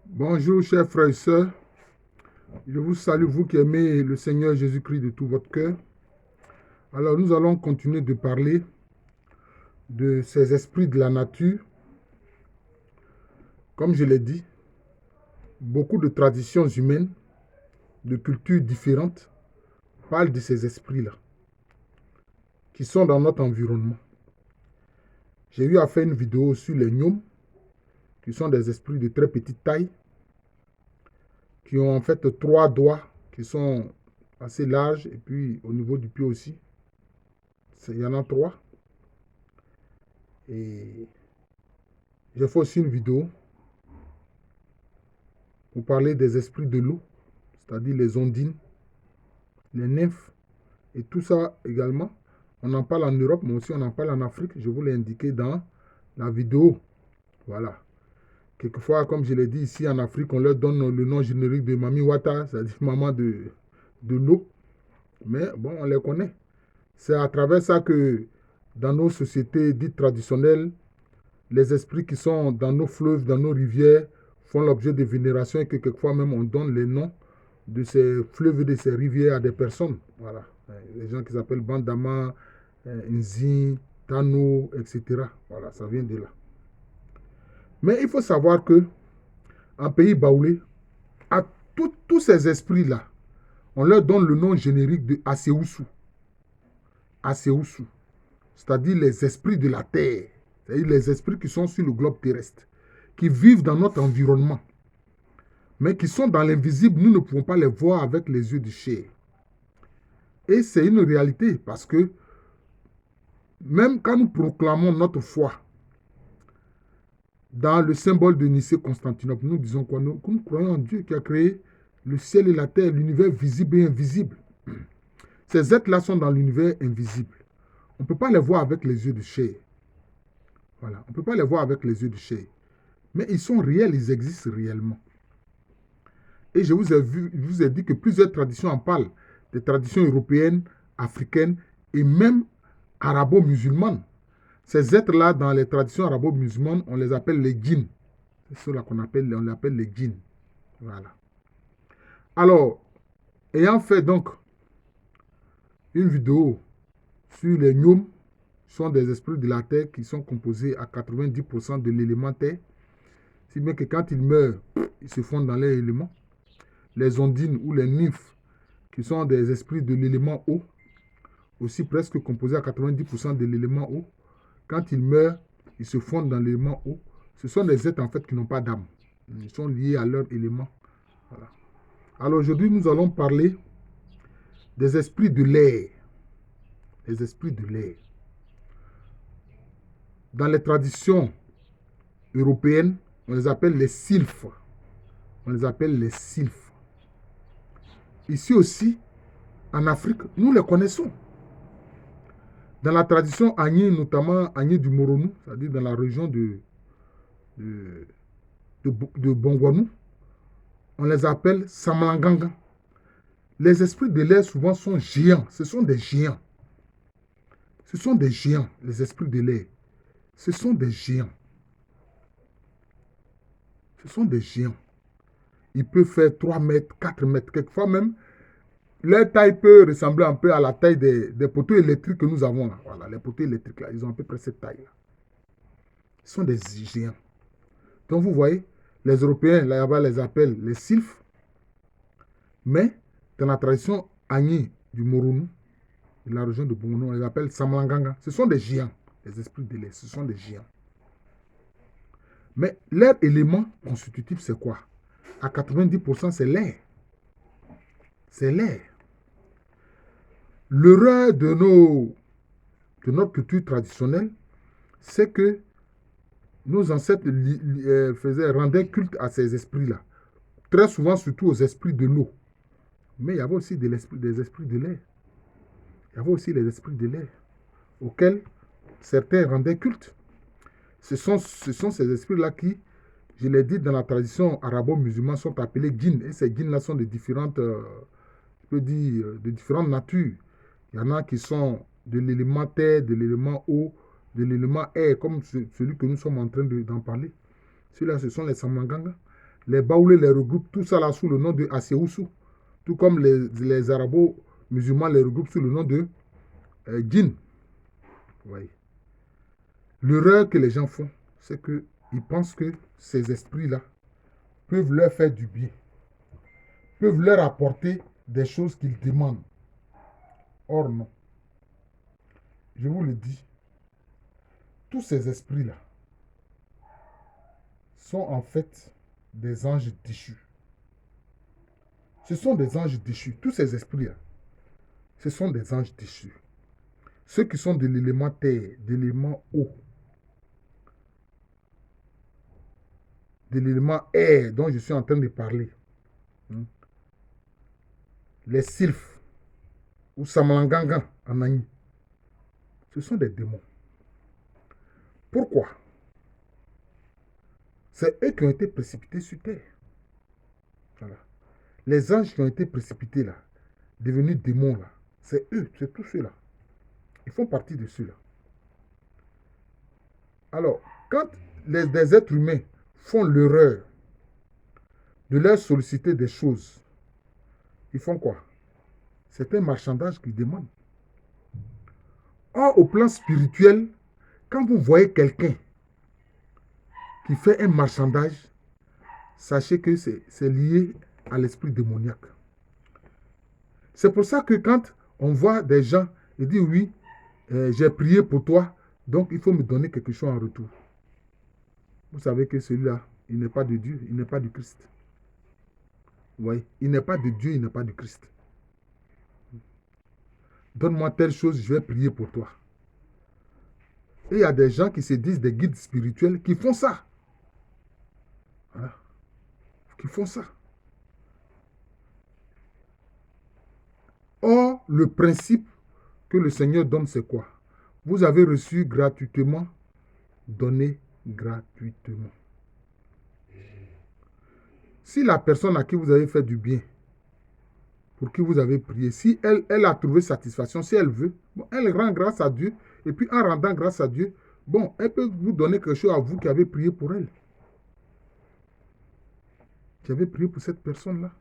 Bonjour chers frères et sœurs, je vous salue vous qui aimez le Seigneur Jésus-Christ de tout votre cœur. Alors nous allons continuer de parler de ces esprits de la nature. Comme je l'ai dit, beaucoup de traditions humaines, de cultures différentes, parlent de ces esprits-là, qui sont dans notre environnement. J'ai eu à faire une vidéo sur les gnomes, qui sont des esprits de très petite taille, qui ont en fait 3 doigts, qui sont assez larges, et puis au niveau du pied aussi, il y en a 3. Et j'ai fait aussi une vidéo pour parler des esprits de l'eau, c'est-à-dire les ondines, les nymphes, et tout ça également. On en parle en Europe, mais aussi on en parle en Afrique. Je vous l'ai indiqué dans la vidéo. Voilà. Quelquefois, comme je l'ai dit ici en Afrique, on leur donne le nom générique de Mami Wata, c'est-à-dire maman de l'eau. Mais bon, on les connaît. C'est à travers ça que dans nos sociétés dites traditionnelles, les esprits qui sont dans nos fleuves, dans nos rivières, font l'objet de vénération et que quelquefois même on donne les noms de ces fleuves et de ces rivières à des personnes. Voilà. Les gens qui s'appellent Bandama, Nzi, Tano, etc. Voilà, ça vient de là. Mais il faut savoir que en pays baoulé, à tous ces esprits-là, on leur donne le nom générique de Aseoussou. Aseoussou, c'est-à-dire les esprits de la terre, c'est-à-dire les esprits qui sont sur le globe terrestre, qui vivent dans notre environnement, mais qui sont dans l'invisible. Nous ne pouvons pas les voir avec les yeux du chair. Et c'est une réalité parce que même quand nous proclamons notre foi dans le symbole de Nicée-Constantinople, nous disons quoi? Nous croyons en Dieu qui a créé le ciel et la terre, l'univers visible et invisible. Ces êtres-là sont dans l'univers invisible. On ne peut pas les voir avec les yeux de chair. Voilà, on ne peut pas les voir avec les yeux de chair. Mais ils sont réels, ils existent réellement. Et je vous ai dit que plusieurs traditions en parlent. Des traditions européennes, africaines et même arabo-musulmanes. Ces êtres-là, dans les traditions arabo-musulmanes, on les appelle les djinns. C'est ceux-là qu'on appelle, on les appelle les djinns. Voilà. Alors, ayant fait donc une vidéo sur les gnomes, sont des esprits de la terre qui sont composés à 90% de l'élément terre, si bien que quand ils meurent, ils se fondent dans les éléments. Les ondines ou les nymphes, qui sont des esprits de l'élément eau, aussi presque composés à 90% de l'élément eau, quand ils meurent, ils se fondent dans l'élément eau. Ce sont des êtres en fait qui n'ont pas d'âme. Ils sont liés à leur élément. Voilà. Alors aujourd'hui, nous allons parler des esprits de l'air. Les esprits de l'air. Dans les traditions européennes, on les appelle les sylphes. On les appelle les sylphes. Ici aussi, en Afrique, nous les connaissons. Dans la tradition Agni, notamment Agni du Moronou, c'est-à-dire dans la région de Bongwanou, on les appelle Samlanganga. Les esprits de l'air souvent sont géants. Ce sont des géants. Ce sont des géants, les esprits de l'air. Ce sont des géants. Ce sont des géants. Ils peuvent faire 3 mètres, 4 mètres. Quelquefois même, leur taille peut ressembler un peu à la taille des poteaux électriques que nous avons là. Voilà, les poteaux électriques là, ils ont à peu près cette taille-là. Ce sont des géants. Donc vous voyez, les Européens là-bas les appellent les sylphes. Mais dans la tradition Agni du Moronou, de la région de Bongono, on les appelle Samlanganga. Ce sont des géants, les esprits de l'air, ce sont des géants. Mais leur élément constitutif, c'est quoi? À 90%, c'est l'air. C'est l'air. L'erreur de notre culture traditionnelle, c'est que nos ancêtres rendaient culte à ces esprits-là. Très souvent, surtout aux esprits de l'eau. Mais il y avait aussi des esprits de l'air. Il y avait aussi les esprits de l'air, auxquels certains rendaient culte. Ce sont ces esprits-là qui, je l'ai dit, dans la tradition arabo-musulmane, sont appelés djinns. Et ces djinns-là sont de différentes, je peux dire, de différentes natures. Il y en a qui sont de l'élément terre, de l'élément eau, de l'élément air, comme celui que nous sommes en train d'en parler. Ceux-là, ce sont les Samanganga. Les Baoulés les regroupent tout ça là sous le nom de Aséoussou. Tout comme les arabo-musulmans les regroupent sous le nom de djinn. Oui. L'erreur que les gens font, c'est qu'ils pensent que ces esprits-là peuvent leur faire du bien, peuvent leur apporter des choses qu'ils demandent. Or non. Je vous le dis, tous ces esprits-là sont en fait des anges déchus. Ce sont des anges déchus. Tous ces esprits-là, ce sont des anges déchus. Ceux qui sont de l'élément terre, de l'élément eau, de l'élément air dont je suis en train de parler. Les sylphes ou Samalanganga en Agni, ce sont des démons. Pourquoi? C'est eux qui ont été précipités sur terre. Voilà. Les anges qui ont été précipités là, devenus démons là, c'est eux, c'est tous ceux-là. Ils font partie de ceux-là. Alors, quand des êtres humains font l'erreur de leur solliciter des choses, ils font quoi? C'est un marchandage qu'ils demandent. Or, au plan spirituel, quand vous voyez quelqu'un qui fait un marchandage, sachez que c'est lié à l'esprit démoniaque. C'est pour ça que quand on voit des gens et dit oui, j'ai prié pour toi, donc il faut me donner quelque chose en retour. Vous savez que celui-là, il n'est pas de Dieu, il n'est pas du Christ. Oui, il n'est pas de Dieu, il n'est pas du Christ. Donne-moi telle chose, je vais prier pour toi. Et il y a des gens qui se disent des guides spirituels qui font ça. Voilà. Qui font ça. Or, le principe que le Seigneur donne, c'est quoi? Vous avez reçu gratuitement, donnez gratuitement. Si la personne à qui vous avez fait du bien, pour qui vous avez prié, si elle a trouvé satisfaction, si elle veut, bon, elle rend grâce à Dieu, et puis en rendant grâce à Dieu, bon, elle peut vous donner quelque chose à vous qui avez prié pour elle. Qui avez prié pour cette personne-là.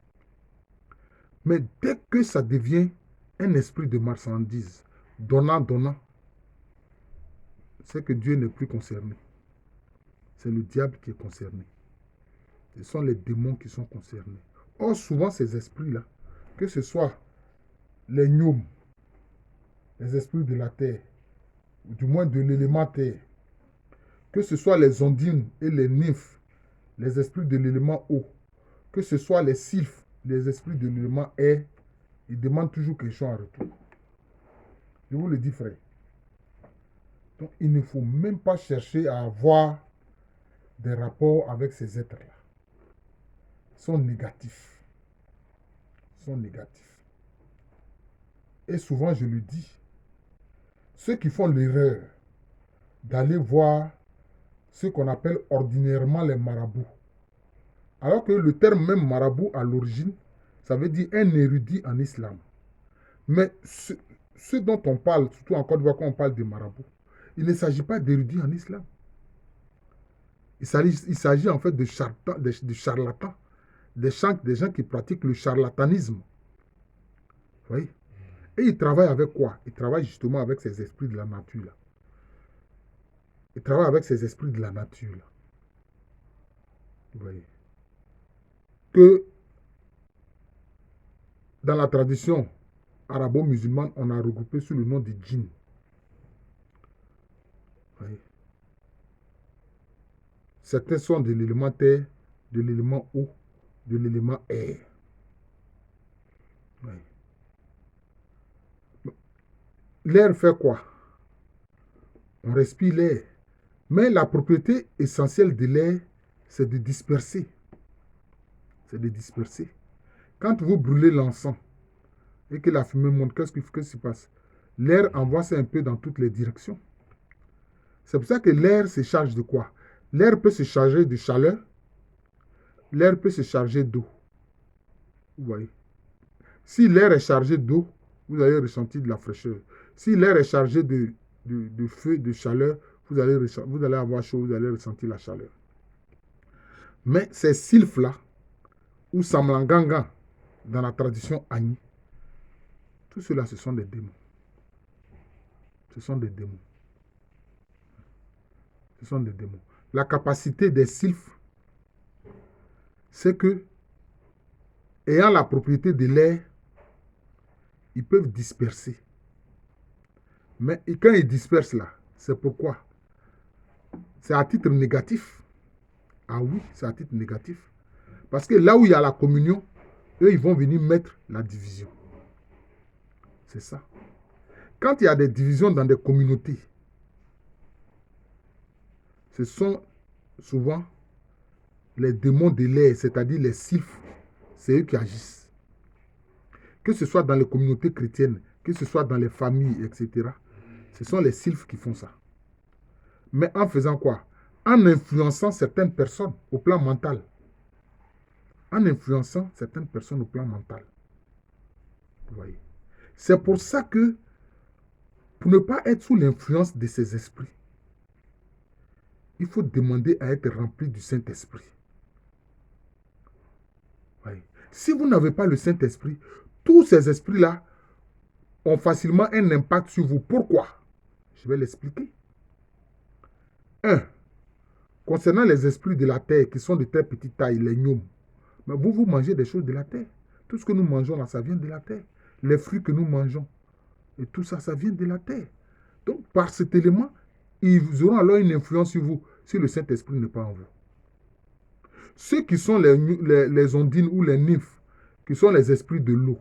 Mais dès que ça devient un esprit de marchandise, donnant, c'est que Dieu n'est plus concerné. C'est le diable qui est concerné. Ce sont les démons qui sont concernés. Or, souvent, ces esprits-là, que ce soit les gnomes, les esprits de la terre, ou du moins de l'élément terre, que ce soit les ondines et les nymphes, les esprits de l'élément eau, que ce soit les sylphes, les esprits de l'élément air, ils demandent toujours quelque chose en retour. Je vous le dis, frère. Donc, il ne faut même pas chercher à avoir des rapports avec ces êtres-là. Ils sont négatifs. Ils sont négatifs. Et souvent, je le dis, ceux qui font l'erreur d'aller voir ce qu'on appelle ordinairement les marabouts, alors que le terme même marabout à l'origine, ça veut dire un érudit en islam. Mais ce dont on parle, surtout en Côte d'Ivoire quand on parle de marabout, il ne s'agit pas d'érudits en islam. Il s'agit en fait de charlatans, des gens qui pratiquent le charlatanisme. Vous voyez? Et ils travaillent avec quoi? Ils travaillent justement avec ces esprits de la nature. Là. Ils travaillent avec ces esprits de la nature. Là. Vous voyez? Que dans la tradition arabo-musulmane, on a regroupé sous le nom de djinn. Oui. Certains sont de l'élément terre, de l'élément eau, de l'élément air. Oui. L'air fait quoi? On respire l'air. Mais la propriété essentielle de l'air, c'est de disperser. C'est de disperser. Quand vous brûlez l'encens et que la fumée monte, qu'est-ce qui se passe? L'air envoie ça un peu dans toutes les directions. C'est pour ça que l'air se charge de quoi? L'air peut se charger de chaleur, l'air peut se charger d'eau. Vous voyez? Si l'air est chargé d'eau, vous allez ressentir de la fraîcheur. Si l'air est chargé de feu, de chaleur, vous allez avoir chaud, vous allez ressentir la chaleur. Mais ces sylphes-là, ou Samlanganga, dans la tradition Agni, tout cela, ce sont des démons. Ce sont des démons. Ce sont des démons. La capacité des sylphes, c'est que, ayant la propriété de l'air, ils peuvent disperser. Mais quand ils dispersent là, c'est pourquoi? C'est à titre négatif. Ah oui, c'est à titre négatif. Parce que là où il y a la communion, eux, ils vont venir mettre la division. C'est ça. Quand il y a des divisions dans des communautés, ce sont souvent les démons de l'air, c'est-à-dire les sylphes, c'est eux qui agissent. Que ce soit dans les communautés chrétiennes, que ce soit dans les familles, etc. Ce sont les sylphes qui font ça. Mais en faisant quoi? En influençant certaines personnes au plan mental. En influençant certaines personnes au plan mental. Vous voyez? C'est pour ça que, pour ne pas être sous l'influence de ces esprits, il faut demander à être rempli du Saint-Esprit. Oui. Si vous n'avez pas le Saint-Esprit, tous ces esprits-là ont facilement un impact sur vous. Pourquoi? Je vais l'expliquer. 1. Concernant les esprits de la terre, qui sont de très petite taille, les gnomes, mais vous mangez des choses de la terre. Tout ce que nous mangeons là, ça vient de la terre. Les fruits que nous mangeons, et tout ça, ça vient de la terre. Donc, par cet élément, ils auront alors une influence sur vous, si le Saint-Esprit n'est pas en vous. Ceux qui sont les ondines ou les nymphes, qui sont les esprits de l'eau.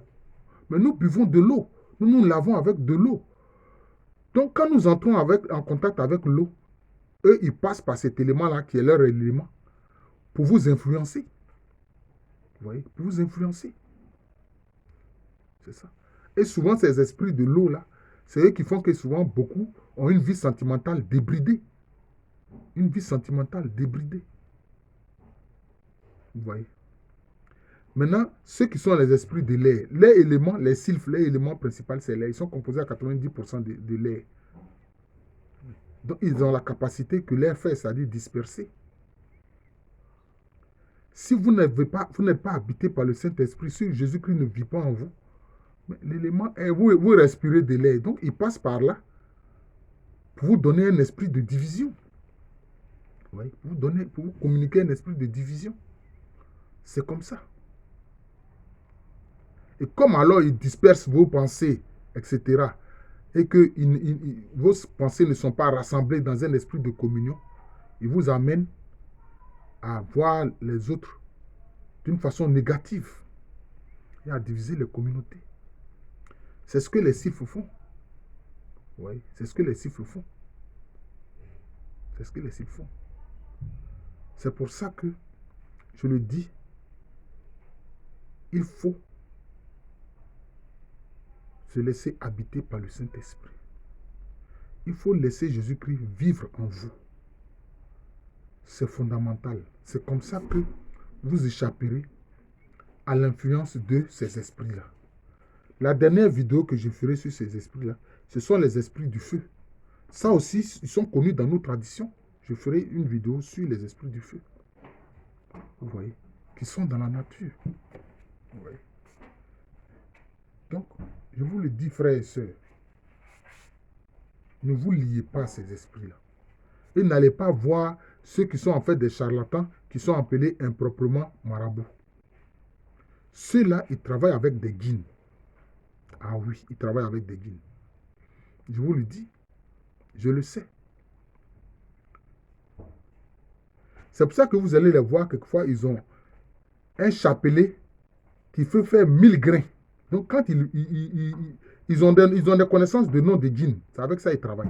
Mais nous buvons de l'eau. Nous nous lavons avec de l'eau. Donc, quand nous entrons en contact avec l'eau, eux, ils passent par cet élément-là, qui est leur élément, pour vous influencer. Vous voyez? Pour vous influencer. C'est ça. Et souvent, ces esprits de l'eau-là, c'est eux qui font que souvent, beaucoup ont une vie sentimentale débridée. Une vie sentimentale débridée. Vous voyez? Maintenant, ceux qui sont les esprits de l'air, les éléments, les sylphes, les éléments principaux, c'est l'air. Ils sont composés à 90% de l'air. Donc, ils ont la capacité que l'air fait, c'est-à-dire disperser. Si vous n'êtes pas habité par le Saint-Esprit, si Jésus-Christ ne vit pas en vous, l'élément, vous respirez de l'air. Donc, il passe par là pour vous donner un esprit de division. Oui, pour vous communiquer un esprit de division. C'est comme ça. Et comme alors il disperse vos pensées, etc., et que vos pensées ne sont pas rassemblées dans un esprit de communion, il vous amène à voir les autres d'une façon négative et à diviser les communautés. C'est ce que les sylphes font. Oui, c'est ce que les sylphes font. C'est ce que les sylphes font. C'est pour ça que je le dis, il faut se laisser habiter par le Saint-Esprit. Il faut laisser Jésus-Christ vivre en vous. C'est fondamental. C'est comme ça que vous échapperez à l'influence de ces esprits-là. La dernière vidéo que je ferai sur ces esprits-là, ce sont les esprits du feu. Ça aussi, ils sont connus dans nos traditions. Je ferai une vidéo sur les esprits du feu. Vous voyez, qui sont dans la nature. Vous voyez. Donc, je vous le dis, frères et sœurs, ne vous liez pas à ces esprits-là. Et n'allez pas voir ceux qui sont en fait des charlatans, qui sont appelés improprement marabouts. Ceux-là, ils travaillent avec des djinns. Ah oui, ils travaillent avec des djinns. Je vous le dis, je le sais. C'est pour ça que vous allez les voir, quelquefois, ils ont un chapelet qui fait faire 1000 grains. Donc, quand ils ont des connaissances de nom de djinns, c'est avec ça qu'ils travaillent.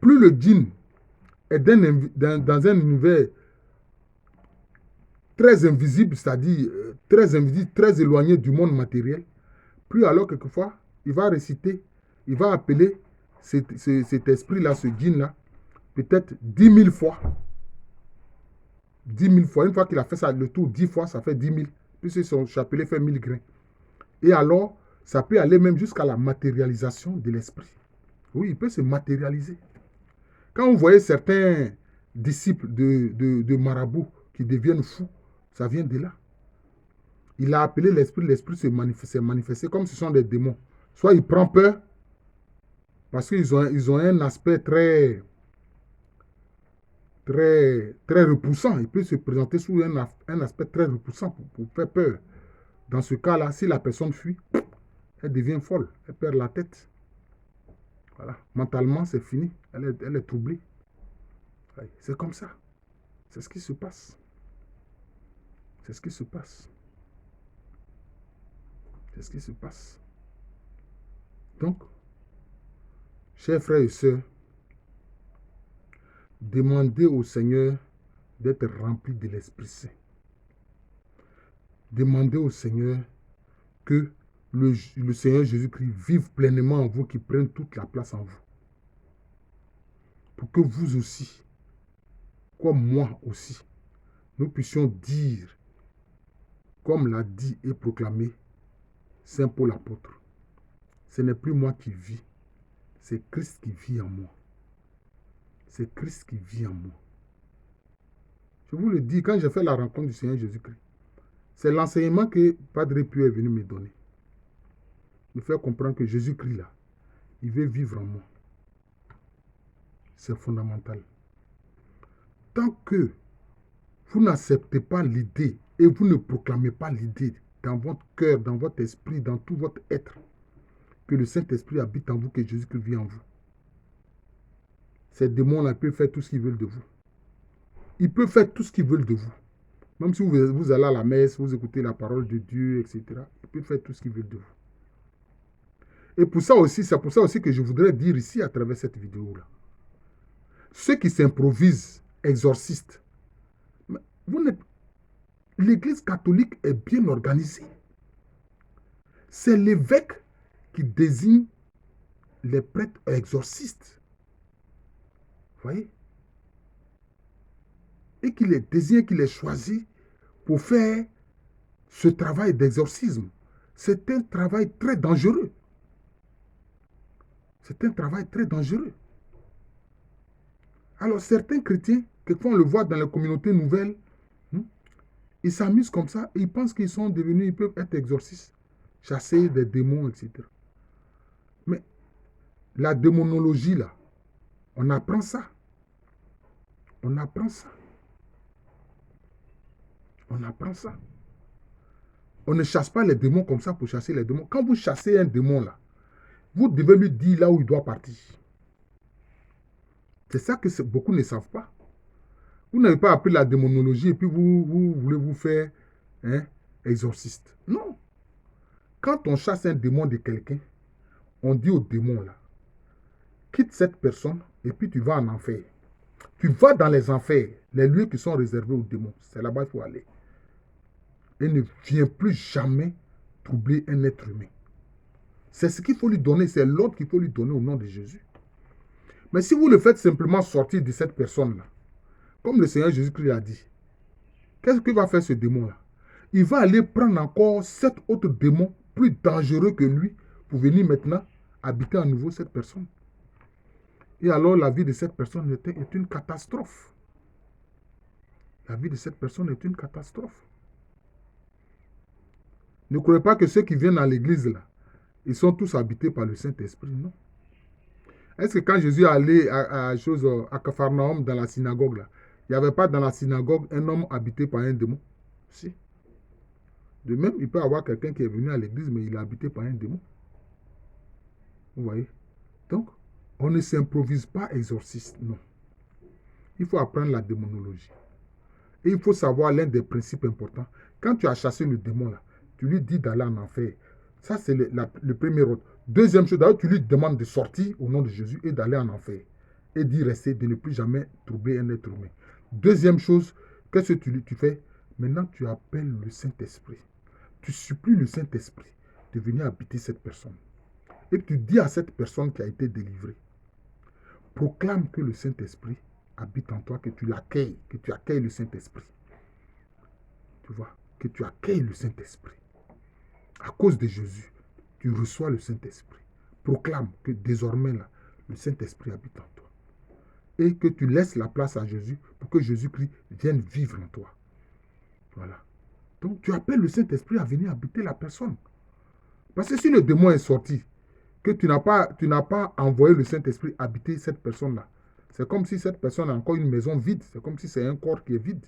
Plus le djinn est dans un univers très invisible, c'est-à-dire très invisible, très éloigné du monde matériel, plus alors quelquefois, il va réciter, il va appeler cet esprit-là, ce djinn-là, peut-être 10 000 fois. 10 000 fois. Une fois qu'il a fait ça, le tour 10 fois, ça fait 10 000. Puisque son chapelet fait 1000 grains. Et alors, ça peut aller même jusqu'à la matérialisation de l'esprit. Oui, il peut se matérialiser. Quand vous voyez certains disciples de marabouts qui deviennent fous, ça vient de là. Il a appelé l'esprit, l'esprit s'est manifesté comme ce sont des démons. Soit il prend peur, parce qu'ils ont un aspect très repoussant. Il peut se présenter sous un aspect très repoussant pour faire peur. Dans ce cas-là, si la personne fuit, elle devient folle, elle perd la tête. Voilà. Mentalement, c'est fini. Elle est troublée. C'est comme ça. C'est ce qui se passe. C'est ce qui se passe. C'est ce qui se passe. Donc, chers frères et sœurs, demandez au Seigneur d'être rempli de l'Esprit Saint. Demandez au Seigneur que le Seigneur Jésus-Christ vive pleinement en vous, qu'il prenne toute la place en vous. Pour que vous aussi, comme moi aussi, nous puissions dire, comme l'a dit et proclamé Saint Paul apôtre, ce n'est plus moi qui vis, c'est Christ qui vit en moi. C'est Christ qui vit en moi. Je vous le dis, quand j'ai fait la rencontre du Seigneur Jésus-Christ, c'est l'enseignement que Padre Pio est venu me donner. Me faire comprendre que Jésus-Christ, là, il veut vivre en moi. C'est fondamental. Tant que vous n'acceptez pas l'idée et vous ne proclamez pas l'idée dans votre cœur, dans votre esprit, dans tout votre être, que le Saint-Esprit habite en vous, que Jésus-Christ vit en vous, ces démons-là peuvent faire tout ce qu'ils veulent de vous. Ils peuvent faire tout ce qu'ils veulent de vous. Même si vous allez à la messe, vous écoutez la parole de Dieu, etc. Ils peuvent faire tout ce qu'ils veulent de vous. Et pour ça aussi, c'est pour ça aussi que je voudrais dire ici à travers cette vidéo-là. Ceux qui s'improvisent exorcistes, l'Église catholique est bien organisée. C'est l'évêque qui désigne les prêtres exorcistes. Vous voyez? Et qui les désigne, qui les choisit pour faire ce travail d'exorcisme. C'est un travail très dangereux. C'est un travail très dangereux. Alors certains chrétiens, quelquefois on le voit dans les communautés nouvelles, ils s'amusent comme ça et ils pensent qu'ils sont devenus, ils peuvent être exorcistes, chasser des démons, etc. Mais la démonologie, là, on apprend ça. On apprend ça. On apprend ça. On ne chasse pas les démons comme ça pour chasser les démons. Quand vous chassez un démon, là, vous devez lui dire là où il doit partir. C'est ça que beaucoup ne savent pas. Vous n'avez pas appris la démonologie et puis vous voulez vous faire exorciste. Non. Quand on chasse un démon de quelqu'un, on dit au démon là, quitte cette personne et puis tu vas en enfer. Tu vas dans les enfers, les lieux qui sont réservés aux démons. C'est là-bas qu'il faut aller. Et ne viens plus jamais troubler un être humain. C'est ce qu'il faut lui donner, c'est l'ordre qu'il faut lui donner au nom de Jésus. Mais si vous le faites simplement sortir de cette personne-là, comme le Seigneur Jésus-Christ a dit, qu'est-ce qu'il va faire ce démon-là? Il va aller prendre encore 7 autres démons plus dangereux que lui pour venir maintenant habiter à nouveau cette personne. Et alors la vie de cette personne est une catastrophe. La vie de cette personne est une catastrophe. Ne croyez pas que ceux qui viennent à l'église là, ils sont tous habités par le Saint-Esprit, non. Est-ce que quand Jésus est allé à Capharnaüm dans la synagogue là, il n'y avait pas dans la synagogue un homme habité par un démon? Si. De même, il peut y avoir quelqu'un qui est venu à l'église, mais il est habité par un démon. Vous voyez? Donc, on ne s'improvise pas exorciste, non. Il faut apprendre la démonologie. Et il faut savoir l'un des principes importants. Quand tu as chassé le démon là, tu lui dis d'aller en enfer. Ça, c'est le premier ordre. Deuxième chose, d'ailleurs, tu lui demandes de sortir au nom de Jésus et d'aller en enfer. Et d'y rester, de ne plus jamais troubler un être humain. Deuxième chose, qu'est-ce que tu fais? Maintenant, tu appelles le Saint-Esprit. Tu supplies le Saint-Esprit de venir habiter cette personne. Et tu dis à cette personne qui a été délivrée, proclame que le Saint-Esprit habite en toi, que tu l'accueilles, que tu accueilles le Saint-Esprit. Tu vois, que tu accueilles le Saint-Esprit. À cause de Jésus, tu reçois le Saint-Esprit. Proclame que désormais, là, le Saint-Esprit habite en toi. Et que tu laisses la place à Jésus pour que Jésus-Christ vienne vivre en toi. Voilà. Donc, tu appelles le Saint-Esprit à venir habiter la personne. Parce que si le démon est sorti, que tu n'as pas envoyé le Saint-Esprit habiter cette personne-là, c'est comme si cette personne a encore une maison vide. C'est comme si c'est un corps qui est vide.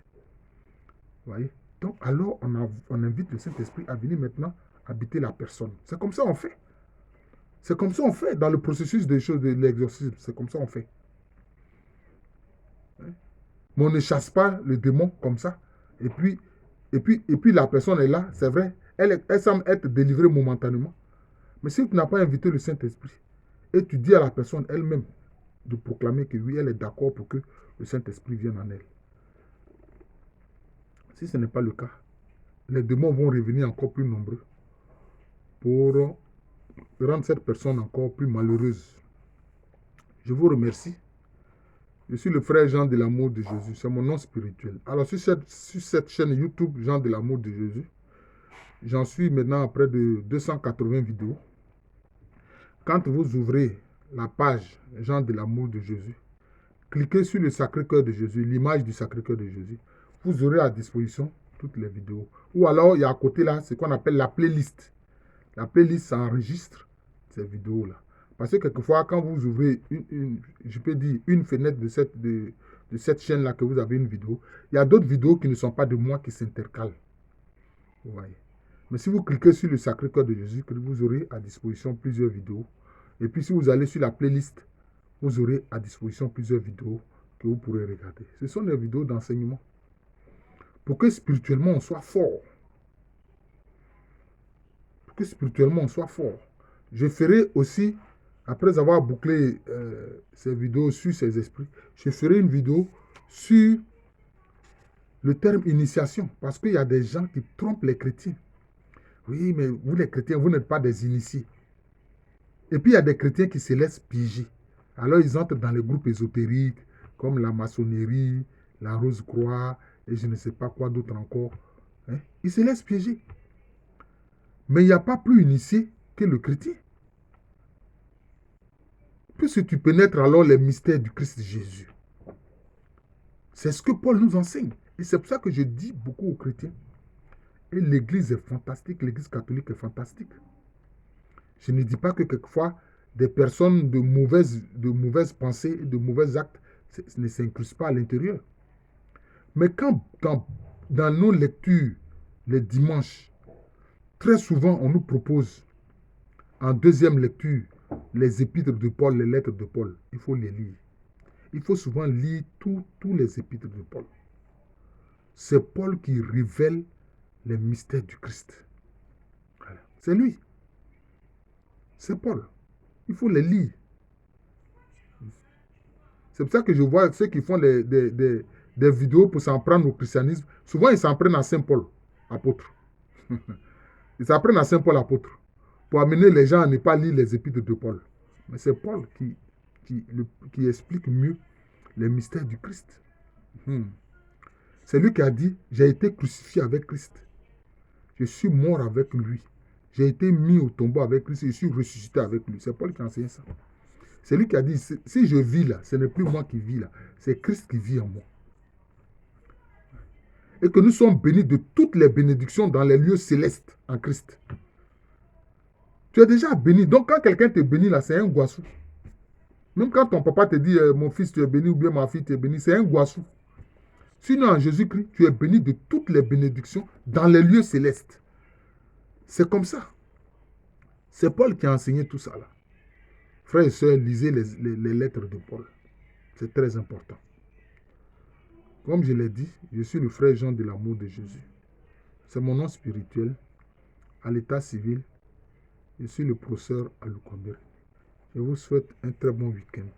Vous voyez? Donc, alors, on invite le Saint-Esprit à venir maintenant habiter la personne. C'est comme ça qu'on fait. C'est comme ça qu'on fait dans le processus des choses de l'exorcisme. C'est comme ça qu'on fait. Mais on ne chasse pas le démon comme ça. Et puis la personne est là, c'est vrai. Elle semble être délivrée momentanément. Mais si tu n'as pas invité le Saint-Esprit, et tu dis à la personne elle-même de proclamer que oui, elle est d'accord pour que le Saint-Esprit vienne en elle. Si ce n'est pas le cas, les démons vont revenir encore plus nombreux pour rendre cette personne encore plus malheureuse. Je vous remercie. Je suis le frère Jean de l'amour de Jésus. C'est mon nom spirituel. Alors, sur cette chaîne YouTube, Jean de l'amour de Jésus, j'en suis maintenant à près de 280 vidéos. Quand vous ouvrez la page Jean de l'amour de Jésus, cliquez sur le Sacré-Cœur de Jésus, l'image du Sacré-Cœur de Jésus. Vous aurez à disposition toutes les vidéos. Ou alors, il y a à côté là, ce qu'on appelle la playlist. La playlist, ça enregistre ces vidéos-là. Parce que quelquefois, quand vous ouvrez je peux dire, une fenêtre de cette chaîne-là que vous avez une vidéo, il y a d'autres vidéos qui ne sont pas de moi qui s'intercalent. Vous voyez. Mais si vous cliquez sur le Sacré-Cœur de Jésus, vous aurez à disposition plusieurs vidéos. Et puis si vous allez sur la playlist, vous aurez à disposition plusieurs vidéos que vous pourrez regarder. Ce sont des vidéos d'enseignement. Pour que spirituellement on soit fort. Pour que spirituellement on soit fort. Je ferai aussi, après avoir bouclé ces vidéos sur ces esprits, je ferai une vidéo sur le terme initiation. Parce qu'il y a des gens qui trompent les chrétiens. Oui, mais vous les chrétiens, vous n'êtes pas des initiés. Et puis il y a des chrétiens qui se laissent piéger. Alors ils entrent dans les groupes ésotériques, comme la maçonnerie, la Rose-Croix, et je ne sais pas quoi d'autre encore. Hein? Ils se laissent piéger. Mais il n'y a pas plus initié que le chrétien. Puisque tu pénètres alors les mystères du Christ Jésus. C'est ce que Paul nous enseigne. Et c'est pour ça que je dis beaucoup aux chrétiens. Et l'église est fantastique, l'église catholique est fantastique. Je ne dis pas que quelquefois, des personnes de mauvaises pensées, de mauvais actes ne s'incrustent pas à l'intérieur. Mais quand dans nos lectures, les dimanches, très souvent on nous propose en deuxième lecture les épîtres de Paul, les lettres de Paul, il faut les lire. Il faut souvent lire tous les épîtres de Paul. C'est Paul qui révèle les mystères du Christ. Voilà. C'est lui. C'est Paul. Il faut les lire. C'est pour ça que je vois ceux qui font des vidéos pour s'en prendre au christianisme. Souvent, ils s'en prennent à Saint Paul, apôtre. Ils s'en prennent à Saint Paul, apôtre, pour amener les gens à ne pas lire les épîtres de Paul. Mais c'est Paul qui explique mieux les mystères du Christ. C'est lui qui a dit, j'ai été crucifié avec Christ. Je suis mort avec lui. J'ai été mis au tombeau avec lui. Je suis ressuscité avec lui. C'est Paul qui a enseigné ça. C'est lui qui a dit, si je vis là, ce n'est plus moi qui vis là. C'est Christ qui vit en moi. Et que nous sommes bénis de toutes les bénédictions dans les lieux célestes en Christ. Tu es déjà béni. Donc quand quelqu'un te bénit là, c'est un goissou. Même quand ton papa te dit, mon fils, tu es béni, ou bien ma fille, tu es béni, c'est un goissou. Sinon, en Jésus-Christ, tu es béni de toutes les bénédictions dans les lieux célestes. C'est comme ça. C'est Paul qui a enseigné tout ça là. Frères et sœurs, lisez les lettres de Paul. C'est très important. Comme je l'ai dit, je suis le frère Jean de l'amour de Jésus. C'est mon nom spirituel. À l'état civil, je suis le professeur Alukombere. Je vous souhaite un très bon week-end.